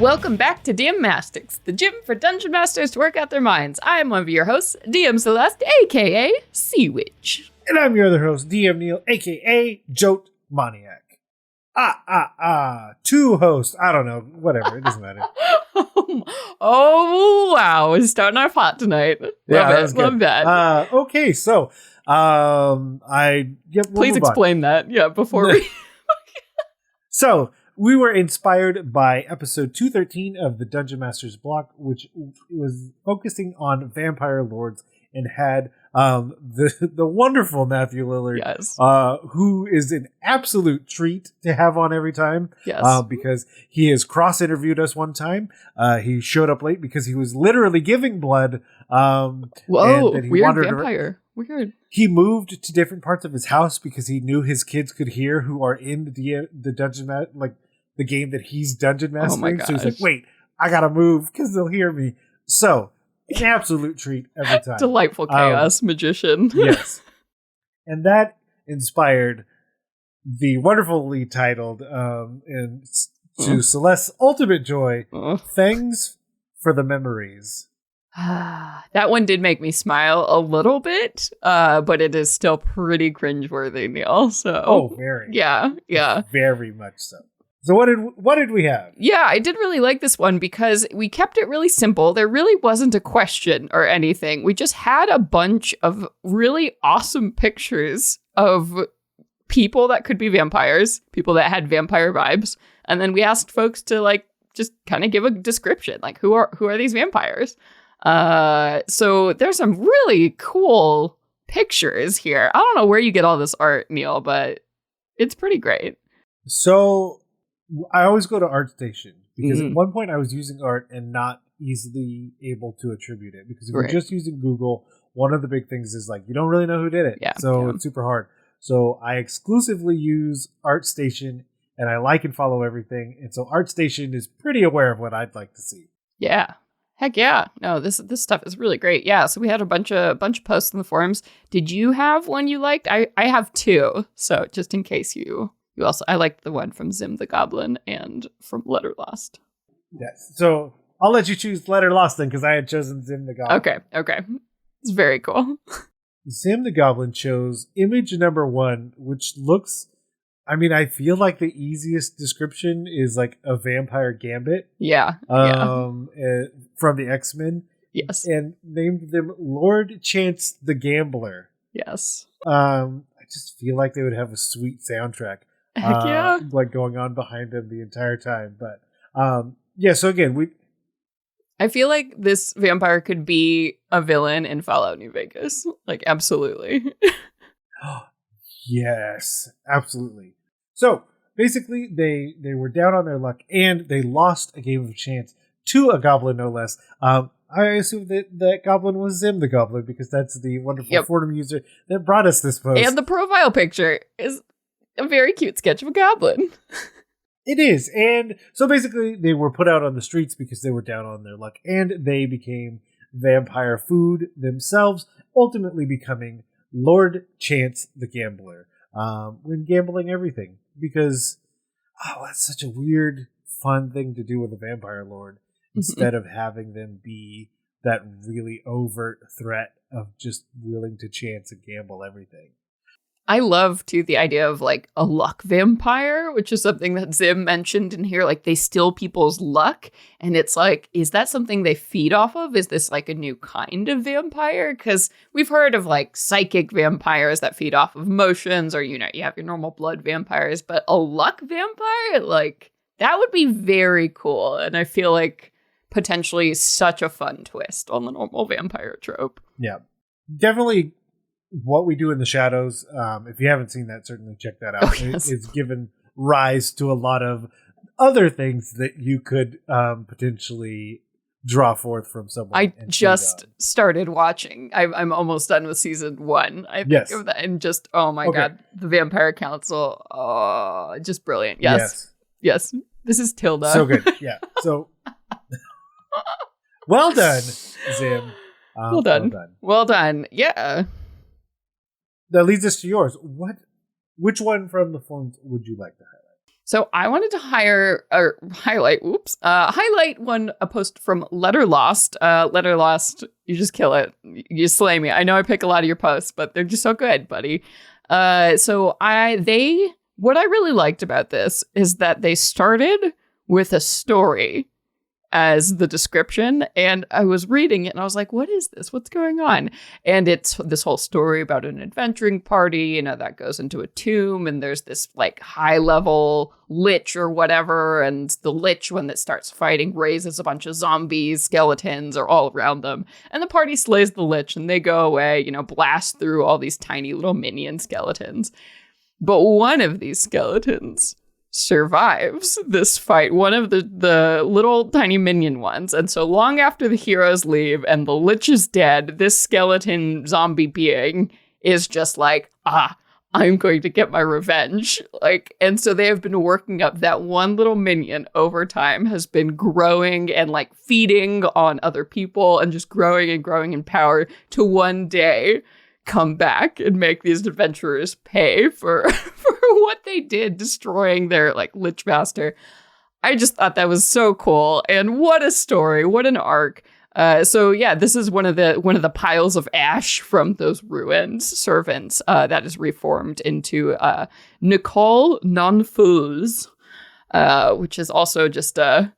Welcome back to DM-Nastics, the gym for dungeon masters to work out their minds. I'm one of your hosts, DM Celeste, aka Sea Witch. And I'm your other host, DM Neil, aka Jote Maniac. Two hosts. I don't know. Whatever. It doesn't matter. Oh, wow. We're starting off hot tonight. Love that. Okay, so we'll please explain that. Yeah, before we. So we were inspired by episode 213 of the Dungeon Masters block, which was focusing on vampire lords and had the wonderful Matthew Lillard, yes. Who is an absolute treat to have on every time. Yes. Because he has cross-interviewed us one time. He showed up late because he was literally giving blood. Whoa, weird vampire. Weird. He moved to different parts of his house because he knew his kids could hear who are in the dungeon, the game that he's dungeon mastering. Oh my gosh. So he's like, wait, I gotta move because they'll hear me. So an absolute treat every time. Delightful chaos magician. Yes. And that inspired the wonderfully titled to Celeste's ultimate joy, Fangs for the Memories. That one did make me smile a little bit, but it is still pretty cringeworthy, Neil. So very. Yeah. Very much so. So what did we have? Yeah, I did really like this one because we kept it really simple. There really wasn't a question or anything. We just had a bunch of really awesome pictures of people that could be vampires, people that had vampire vibes, and then we asked folks to just kind of give a description, who are these vampires? So there's some really cool pictures here. I don't know where you get all this art, Neil, but it's pretty great. So I always go to ArtStation because at one point I was using art and not easily able to attribute it because if you're just using Google, one of the big things is you don't really know who did it. Yeah, so it's super hard. So I exclusively use ArtStation and I like and follow everything. And so ArtStation is pretty aware of what I'd like to see. Yeah. Heck yeah. No, this stuff is really great. Yeah, so we had a bunch of posts in the forums. Did you have one you liked? I have two. So just in case you also, I liked the one from Zim the Goblin and from Letter Lost. Yes. So I'll let you choose Letter Lost then because I had chosen Zim the Goblin. Okay. It's very cool. Zim the Goblin chose image number 1, which looks, I feel like the easiest description is a vampire gambit. Yeah. From the X-Men. Yes. And named them Lord Chance the Gambler. Yes. I just feel like they would have a sweet soundtrack. Heck yeah. Going on behind them the entire time. But so again, I feel like this vampire could be a villain in Fallout New Vegas. Absolutely. Yes, absolutely. So basically they were down on their luck and they lost a game of chance to a goblin, no less. I assume that goblin was Zim the Goblin because that's the wonderful forum user that brought us this post. And the profile picture is a very cute sketch of a goblin. It is. And so basically they were put out on the streets because they were down on their luck and they became vampire food themselves, ultimately becoming Lord Chance the Gambler when gambling everything. Because, that's such a weird, fun thing to do with a vampire lord instead of having them be that really overt threat of just willing to chance and gamble everything. I love, too, the idea of, a luck vampire, which is something that Zim mentioned in here. They steal people's luck. And it's is that something they feed off of? Is this, a new kind of vampire? Because we've heard of, psychic vampires that feed off of emotions or, you have your normal blood vampires. But a luck vampire? That would be very cool. And I feel potentially such a fun twist on the normal vampire trope. Yeah, definitely. What We Do in the Shadows, if you haven't seen that, certainly check that out. Yes. It's given rise to a lot of other things that you could potentially draw forth from someone. I just started watching. I'm almost done with season 1. I think of that, and just God, the Vampire Council, just brilliant. Yes. This is Tilda. So good. Yeah. So well done, Zim. Well done. Yeah. That leads us to yours. Which one from the forums would you like to highlight? So I wanted to highlight a post from Letter Lost. Letter Lost, you just kill it. You slay me. I know I pick a lot of your posts, but they're just so good, buddy. What I really liked about this is that they started with a story as the description, and I was reading it and I was like, what is this? What's going on? And it's this whole story about an adventuring party, that goes into a tomb, and there's this like high level lich or whatever, and the lich, when it starts fighting, raises a bunch of zombies, skeletons are all around them, and the party slays the lich and they go away, blast through all these tiny little minion skeletons. But one of these skeletons survives this fight, one of the little tiny minion ones. And so long after the heroes leave and the lich is dead, this skeleton zombie being is just like, I'm going to get my revenge. And so they have been working up that one little minion over time, has been growing and like feeding on other people and just growing and growing in power to one day come back and make these adventurers pay for what they did, destroying their like lich master. I just thought that was so cool, and what a story, what an arc. This is one of the piles of ash from those ruined servants that is reformed into Nicole Non-Fools, which is also just a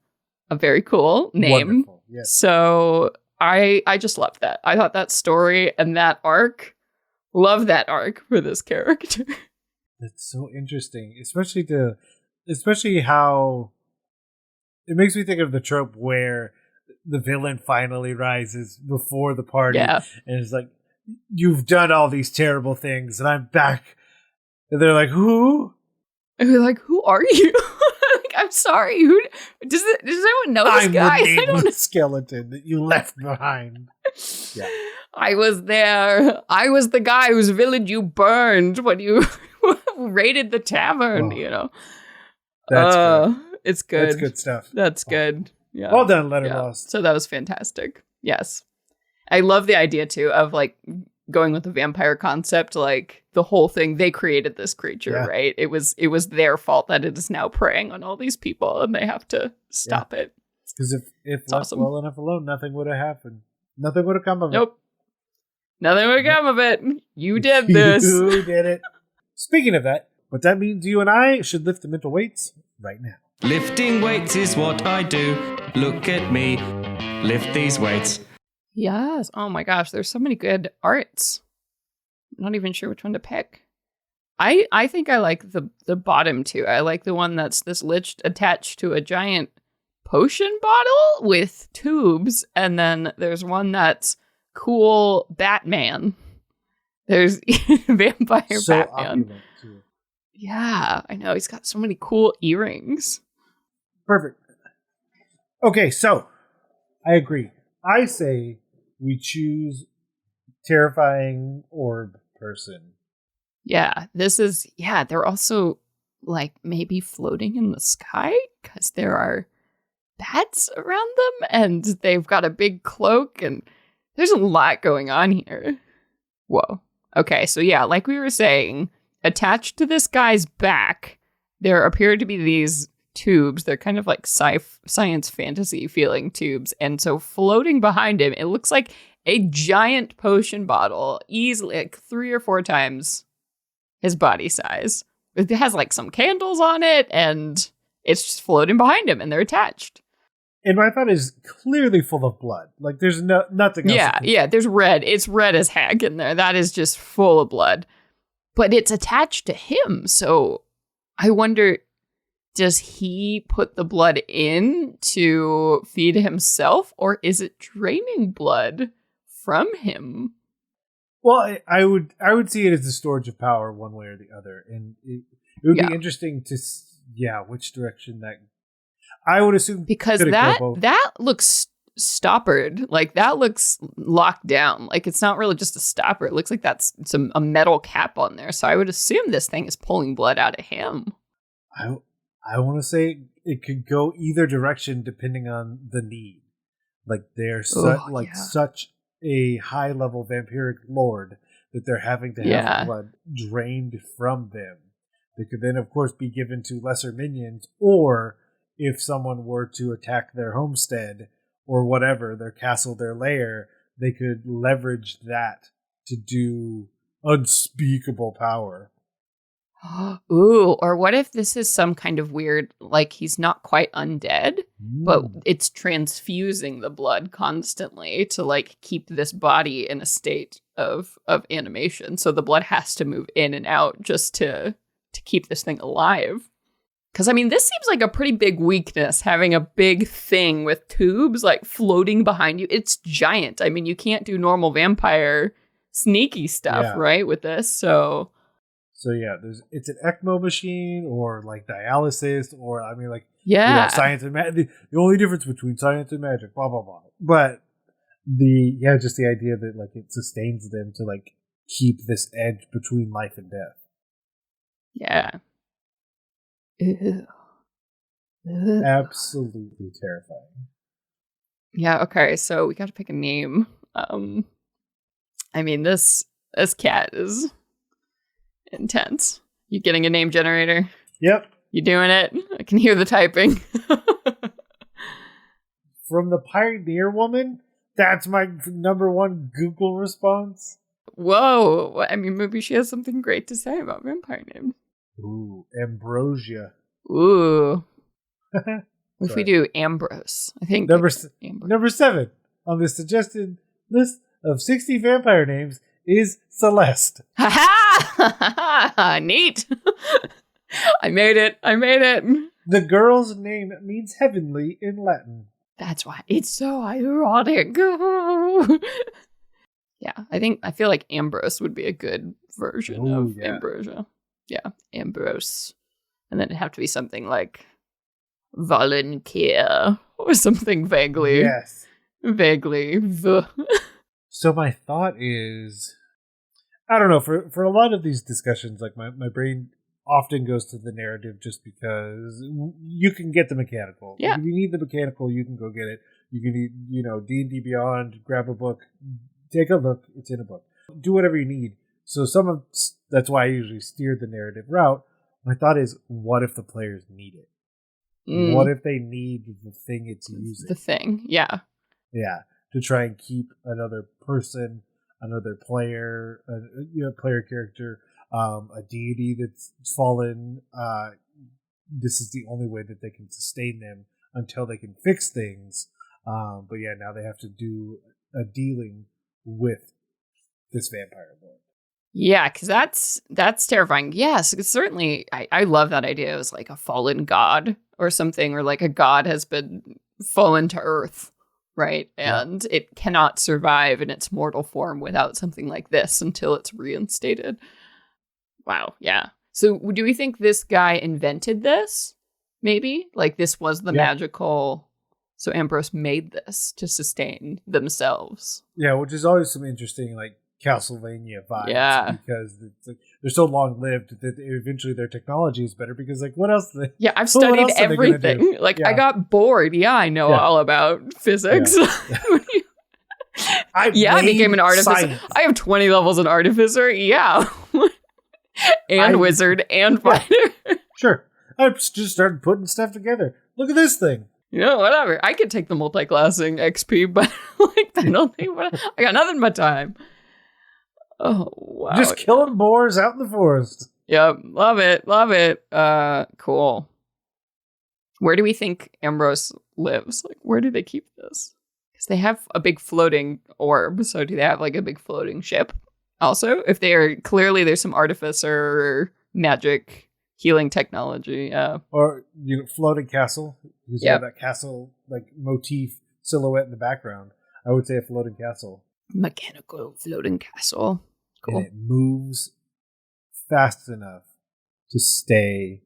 very cool name. Wonderful. Yes. So I just loved that. I thought that story and that arc, love that arc for this character. That's so interesting, especially how it makes me think of the trope where the villain finally rises before the party, and it's like, you've done all these terrible things and I'm back, and they're like, who? And we're like, who are you? I'm sorry. Who does anyone know this guy? I'm the nameless skeleton that you left behind. Yeah. I was there. I was the guy whose village you burned when you raided the tavern. That's good. It's good. That's good stuff. That's good. Yeah. Well done, Letter Lost. So that was fantastic. Yes, I love the idea too of like going with the vampire concept. Like the whole thing, they created this creature, right? It was their fault that it is now preying on all these people, and they have to stop it. Because if left awesome. Well enough alone, nothing would have happened. Nothing would have come of it. Nope. Nothing would come of it. You did this. You did it. Speaking of that, what that means you and I should lift the mental weights right now. Lifting weights is what I do. Look at me. Lift these weights. Yes. Oh my gosh, there's so many good arts. I'm not even sure which one to pick. I think I like the bottom two. I like the one that's this lich attached to a giant potion bottle with tubes, and then there's one that's cool Batman. There's vampire so Batman. Too. Yeah, I know. He's got so many cool earrings. Perfect. Okay, so I agree. I say we choose terrifying orb person. Yeah, they're also like maybe floating in the sky because there are bats around them and they've got a big cloak and there's a lot going on here. Whoa. Okay, so yeah, like we were saying, attached to this guy's back, there appear to be these tubes. They're kind of like science fantasy feeling tubes. And so floating behind him, it looks like a giant potion bottle, easily like 3 or 4 times his body size. It has like some candles on it, and it's just floating behind him, and they're attached. And my thought is clearly full of blood. Like there's nothing else. Yeah, there's red. It's red as heck in there. That is just full of blood. But it's attached to him. So I wonder, does he put the blood in to feed himself, or is it draining blood from him? Well, I would see it as a storage of power one way or the other. And it would be interesting to, which direction that... I would assume... Because that looks stoppered. Like, that looks locked down. Like, it's not really just a stopper. It looks like that's a metal cap on there. So I would assume this thing is pulling blood out of him. I want to say it could go either direction depending on the need. Like, they're such a high-level vampiric lord that they're having to have blood drained from them. They could then, of course, be given to lesser minions, or if someone were to attack their homestead or whatever, their castle, their lair, they could leverage that to do unspeakable power. Ooh, or what if this is some kind of weird, like he's not quite undead, but it's transfusing the blood constantly to like keep this body in a state of animation. So the blood has to move in and out just to keep this thing alive. Because, I mean, this seems like a pretty big weakness, having a big thing with tubes, like, floating behind you. It's giant. I mean, you can't do normal vampire sneaky stuff, right, with this, So, yeah, it's an ECMO machine, or, like, dialysis, or, I mean, like, science and magic. The only difference between science and magic, blah, blah, blah. But, just the idea that, like, it sustains them to, like, keep this edge between life and death. Yeah. Ew. Absolutely terrifying. Yeah, okay, so we got to pick a name. I mean, this cat is intense. You getting a name generator? Yep. You doing it? I can hear the typing. From the Pioneer Woman? That's my number one Google response. Whoa. I mean, maybe she has something great to say about vampire names. Ooh, Ambrosia. Ooh. What if we do Ambrose? I think number 7 on the suggested list of 60 vampire names is Celeste. Ha ha! Neat. I made it. The girl's name means heavenly in Latin. That's why it's so ironic. Yeah, I feel like Ambrose would be a good version of Ambrosia. Yeah, Ambrose. And then it'd have to be something like volunteer or something vaguely. Yes. Vaguely. So my thought is, I don't know, for a lot of these discussions, like my brain often goes to the narrative just because you can get the mechanical. Yeah. Like if you need the mechanical, you can go get it. You can need, D&D Beyond, grab a book, take a look, it's in a book. Do whatever you need. So that's why I usually steer the narrative route. My thought is, what if the players need it? What if they need the thing it's using? The thing, yeah. Yeah, to try and keep another person, another player, player character, a deity that's fallen. This is the only way that they can sustain them until they can fix things. But yeah, now they have to do a dealing with this vampire lord. Yeah, because that's terrifying. Yes, certainly. I love that idea. It was like a fallen god or something, or like a god has been fallen to earth, right? And it cannot survive in its mortal form without something like this until it's reinstated. Wow, yeah. So do we think this guy invented this? Maybe? Like this was the magical... So Ambrose made this to sustain themselves. Yeah, which is always some interesting, like, Castlevania vibes. Yeah. Because it's like, they're so long-lived that eventually their technology is better because, like, what else? I've studied everything. Like, I got bored. Yeah, I know all about physics. Yeah. I became an artificer. Science. I have 20 levels in artificer. Yeah. And wizard and fighter. Sure. I just started putting stuff together. Look at this thing. Whatever. I could take the multi-classing XP, but like I don't think I got nothing but time. Oh wow! Just killing boars out in the forest. Yep, love it. Cool. Where do we think Ambrose lives? Like, where do they keep this? Because they have a big floating orb. So do they have like a big floating ship? Also, if they are clearly there's some artificer magic. Healing technology, yeah. Or floating castle. You have that castle like motif silhouette in the background. I would say a floating castle. Mechanical floating castle. Cool. And it moves fast enough to stay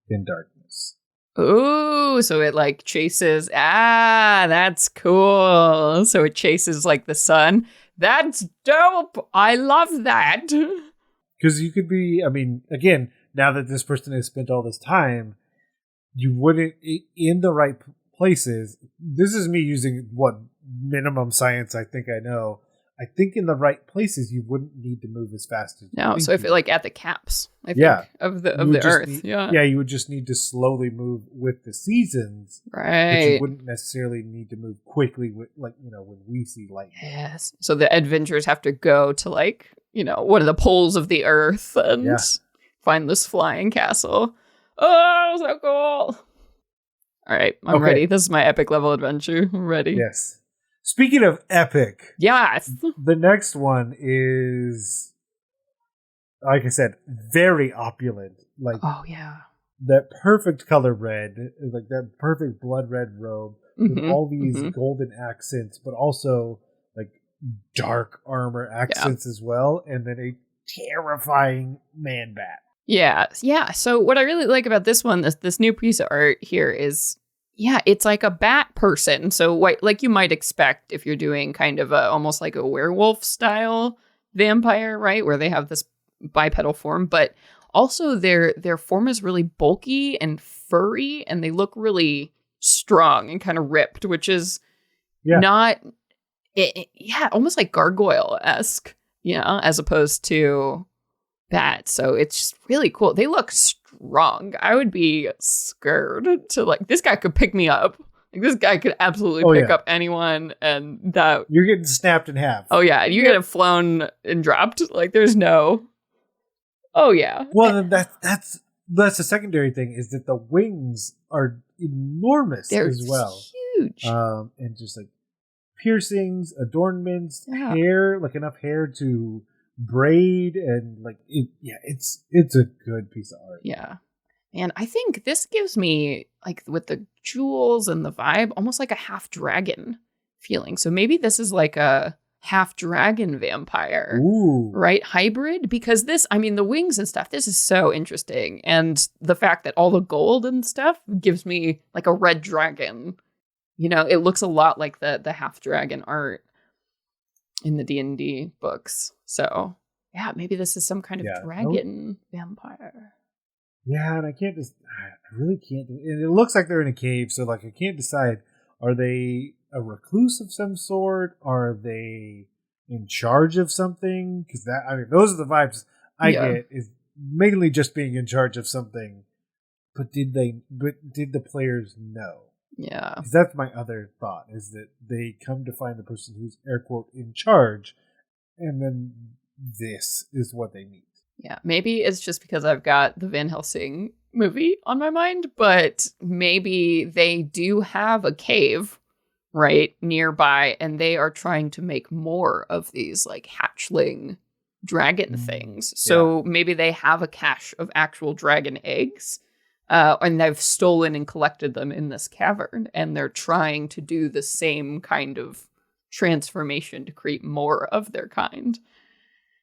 in darkness. Ooh, so it like chases. That's cool. So it chases like the sun. That's dope. I love that. Because you could be, I mean, again, now that this person has spent all this time, you wouldn't, in the right places, this is me using what minimum science I think I know, I think in the right places, you wouldn't need to move as fast as No, so if it, like at the caps, I think, of the Earth. You would just need to slowly move with the seasons. Right. But you wouldn't necessarily need to move quickly with, like, when we see lightning. Yes. So the adventurers have to go to, like, one of the poles of the Earth and find this flying castle. Oh, so cool. All right, I'm ready. This is my epic level adventure. I'm ready. Yes. Speaking of epic, yes, the next one is, like I said, very opulent. Like, that perfect color red, like that perfect blood red robe with all these golden accents, but also like dark armor accents as well, and then a terrifying man bat. Yeah. So what I really like about this one, this new piece of art here is, it's like a bat person. So like you might expect if you're doing kind of almost like a werewolf style vampire, right? Where they have this bipedal form, but also their form is really bulky and furry, and they look really strong and kind of ripped, which is not, almost like gargoyle-esque, as opposed to bat. So it's just really cool. They look strong. I would be scared to, like, this guy could pick me up. Like, this guy could absolutely pick up anyone, and that you're getting snapped in half. Oh yeah, you get flown and dropped. Like, there's no. Oh yeah. Well, that's the secondary thing, is that the wings are enormous as well. Huge. And just like piercings, adornments, hair, like enough hair to braid, and like it's a good piece of art. Yeah. And I think this gives me, like, with the jewels and the vibe, almost like a half dragon feeling. So maybe this is like a half dragon vampire. Ooh. Right? Hybrid. Because this, I mean, the wings and stuff, this is so interesting. And the fact that all the gold and stuff gives me like a red dragon. It looks a lot like the half dragon art in the D&D books. So maybe this is some kind of dragon vampire. Yeah, and I really can't. And it looks like they're in a cave, so like I can't decide. Are they a recluse of some sort? Are they in charge of something? Because those are the vibes I get, is mainly just being in charge of something. But did the players know? Yeah. Because that's my other thought, is that they come to find the person who's air quote in charge, and then this is what they meet. Yeah, maybe it's just because I've got the Van Helsing movie on my mind, but maybe they do have a cave right nearby, and they are trying to make more of these like hatchling dragon things. So maybe they have a cache of actual dragon eggs, and they've stolen and collected them in this cavern, and they're trying to do the same kind of transformation to create more of their kind.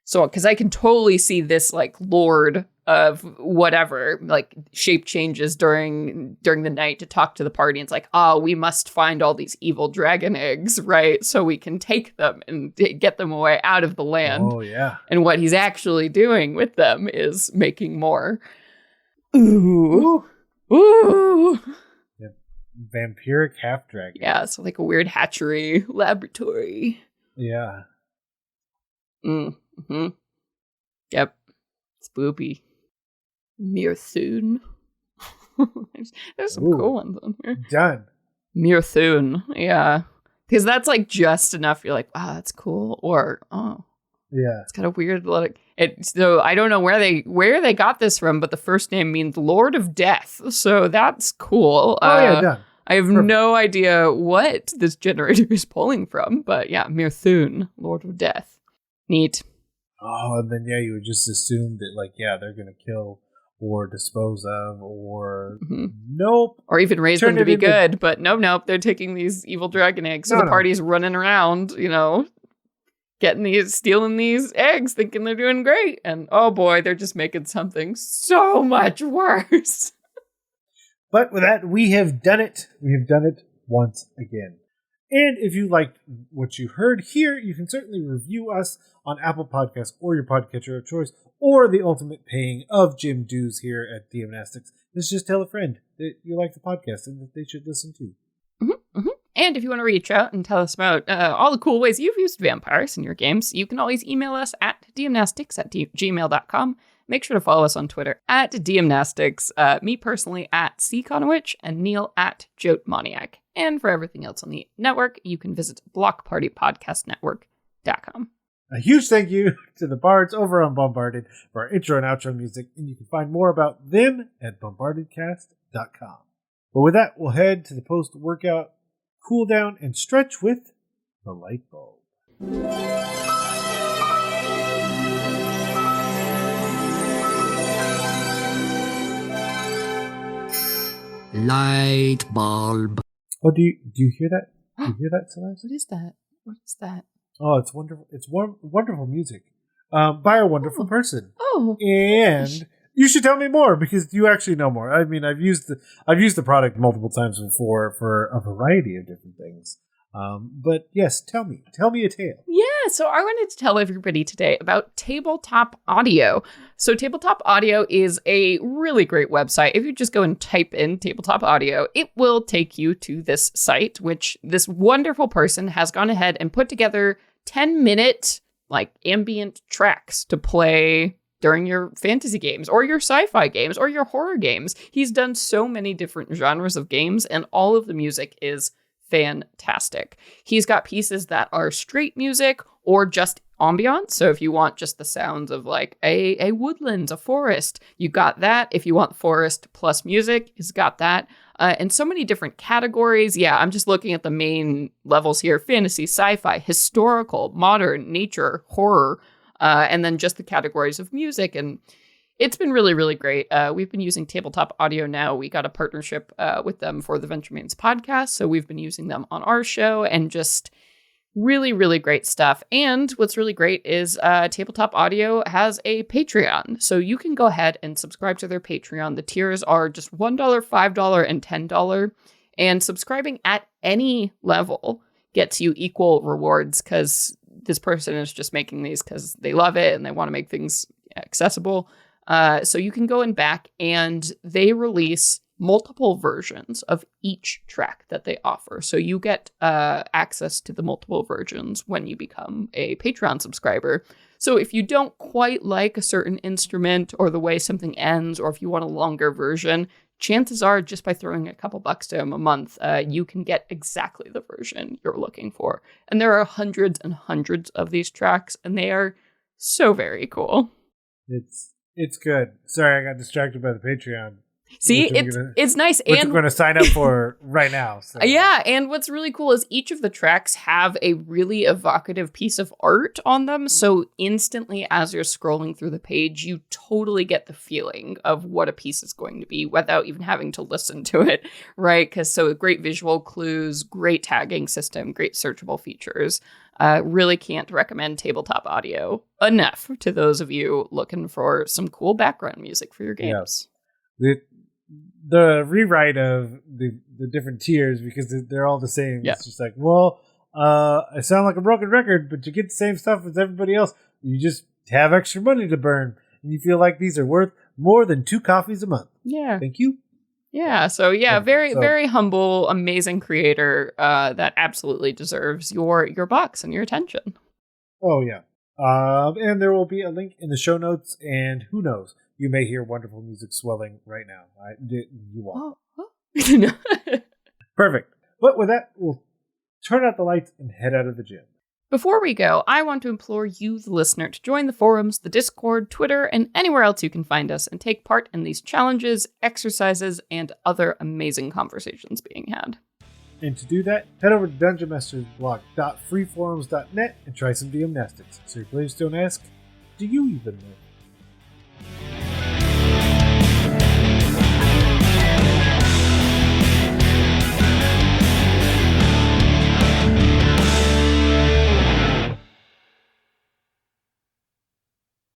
So, because I can totally see this, like, lord of whatever, like, shape changes during the night to talk to the party. And it's like, we must find all these evil dragon eggs, right? So we can take them and get them away out of the land. Oh, yeah. And what he's actually doing with them is making more. Ooh. Ooh. Yeah. Vampiric half dragon. Yeah, so like a weird hatchery laboratory. Yeah. Mm-hmm. Yep. It's spoopy. Mirthun. There's some cool ones on here. Done. Mirthun. Yeah. Because that's like just enough. You're like, wow, that's cool. Or, yeah, it's got a weird look. So I don't know where they got this from, but the first name means Lord of Death. So that's cool. Done. I have no idea what this generator is pulling from, but yeah, Mirthun, Lord of Death. Neat. Oh, and then you would just assume that, like, they're gonna kill or dispose of, or nope, or even raise them to be good. But nope, they're taking these evil dragon eggs. So the party's running around, stealing these eggs, thinking they're doing great, and oh boy, they're just making something so much worse. But with that, we have done it. We have done it once again. And if you liked what you heard here, you can certainly review us on Apple Podcasts or your podcatcher of choice, or the ultimate paying of gym dues here at DM-Nastics. Let's just tell a friend that you like the podcast and that they should listen to. And if you want to reach out and tell us about all the cool ways you've used vampires in your games, you can always email us at dmnastics@gmail.com. Make sure to follow us on Twitter at DM-Nastics, me personally at cconowitch, and Neil at JoteMoniac. And for everything else on the network, you can visit blockpartypodcastnetwork.com. A huge thank you to the bards over on Bombarded for our intro and outro music, and you can find more about them at bombardedcast.com. But with that, we'll head to the post-workout cool down and stretch with the light bulb. Light bulb. Oh, do you hear that? Do you hear that, Celeste? What is that? What is that? Oh, it's wonderful. It's wonderful music by a wonderful person. Oh, and you should tell me more because you actually know more. I mean, I've used the product multiple times before for a variety of different things. But yes, tell me a tale. yeah. So I wanted to tell everybody today about Tabletop Audio. So Tabletop Audio is a really great website. If you just go and type in Tabletop Audio, it will take you to this site, which this wonderful person has gone ahead and put together 10-minute like ambient tracks to play during your fantasy games or your sci-fi games or your horror games. He's done so many different genres of games, and all of the music is fantastic. He's got pieces that are straight music or just ambiance. So if you want just the sounds of like a woodlands, a forest, you got that. If you want forest plus music, he's got that. And so many different categories. Yeah, I'm just looking at the main levels here: fantasy, sci-fi, historical, modern, nature, horror, and then just the categories of music. And it's been really, really great. We've been using Tabletop Audio now. We got a partnership with them for the Venture Mains podcast. So we've been using them on our show, and just really, really great stuff. And what's really great is Tabletop Audio has a Patreon. So you can go ahead and subscribe to their Patreon. The tiers are just $1, $5, and $10. And subscribing at any level gets you equal rewards, because this person is just making these because they love it and they want to make things accessible. So you can go in back, and they release multiple versions of each track that they offer. So you get access to the multiple versions when you become a Patreon subscriber. So if you don't quite like a certain instrument or the way something ends, or if you want a longer version, chances are just by throwing a couple bucks to them a month, you can get exactly the version you're looking for. And there are hundreds and hundreds of these tracks, and they are so very cool. It's good. Sorry, I got distracted by the Patreon. See, it's nice. Which and I'm going to sign up for right now. So. Yeah, and what's really cool is each of the tracks have a really evocative piece of art on them. So instantly, as you're scrolling through the page, you totally get the feeling of what a piece is going to be without even having to listen to it, right? Because so great visual clues, great tagging system, great searchable features. Really can't recommend Tabletop Audio enough to those of you looking for some cool background music for your games. Yeah. The rewrite of the different tiers, because they're all the same. Yeah. It's just like, well, I sound like a broken record, but you get the same stuff as everybody else. You just have extra money to burn, and you feel like these are worth more than 2 coffees a month. Yeah. Thank you. Yeah. So yeah, very humble, amazing creator that absolutely deserves your bucks and your attention. Oh yeah. And there will be a link in the show notes, and who knows, you may hear wonderful music swelling right now. You won't. Perfect. But with that, we'll turn out the lights and head out of the gym. Before we go, I want to implore you, the listener, to join the forums, the Discord, Twitter, and anywhere else you can find us, and take part in these challenges, exercises, and other amazing conversations being had. And to do that, head over to dungeonmastersblog.freeforums.net and try some DM-Nastics. So your players don't ask, do you even know?